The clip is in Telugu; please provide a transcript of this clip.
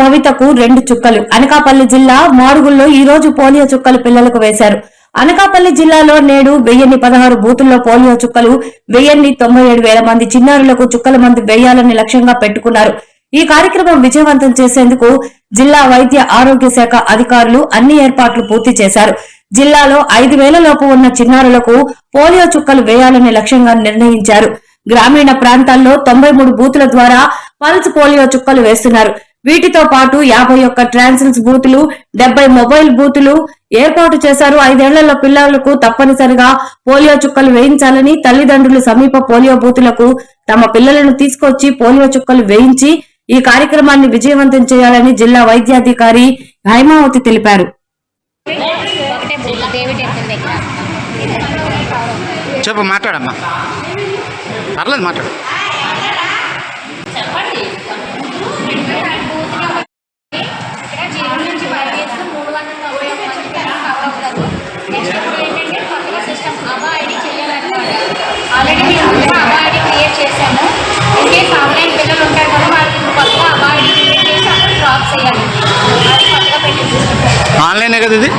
భవితకు 2 చుక్కలు. అనకాపల్లి జిల్లా మాడుగుల్లో ఈ రోజు పోలియో చుక్కలు పిల్లలకు వేశారు. అనకాపల్లి జిల్లాలో నేడు 1016 బూతుల్లో పోలియో చుక్కలు 1097,000 మంది చిన్నారులకు చుక్కల మందు వేయాలని లక్ష్యంగా పెట్టుకున్నారు. ఈ కార్యక్రమం విజయవంతం చేసేందుకు జిల్లా వైద్య ఆరోగ్య శాఖ అధికారులు అన్ని ఏర్పాట్లు పూర్తి చేశారు. జిల్లాలో 5,000 లోపు ఉన్న చిన్నారులకు పోలియో చుక్కలు వేయాలని లక్ష్యంగా నిర్ణయించారు. గ్రామీణ ప్రాంతాల్లో 93 బూతుల ద్వారా పల్స్ పోలియో చుక్కలు వేస్తున్నారు. వీటితో పాటు 51 ట్రాన్సిల్స్ బూతులు, 70 మొబైల్ బూతులు ఏర్పాటు చేశారు. 5 ఏళ్లలో పిల్లలకు తప్పనిసరిగా పోలియో చుక్కలు వేయించాలని తల్లిదండ్రులు సమీప పోలియో బూతులకు తమ పిల్లలను తీసుకొచ్చి పోలియో చుక్కలు వేయించి ఈ కార్యక్రమాన్ని విజయవంతం చేయాలని జిల్లా వైద్యాధికారి హైమావతి తెలిపారు. చెప్పు, మాట్లాడమ్మా. పర్లేదు, మాట్లాడు. ఆల్రెడీ మేము అబా ఐడి క్రియేట్ చేశాము. ఇన్కేస్ ఆన్లైన్ పిల్లలు ఉంటారు కదా, వాళ్ళకి కొత్తగా అబా ఐడి క్రియేట్ చేసి అక్కడ డ్రాప్ చేయాలి. అది కొత్తగా పెట్టింది. ఆన్లైనే కదా ఇది.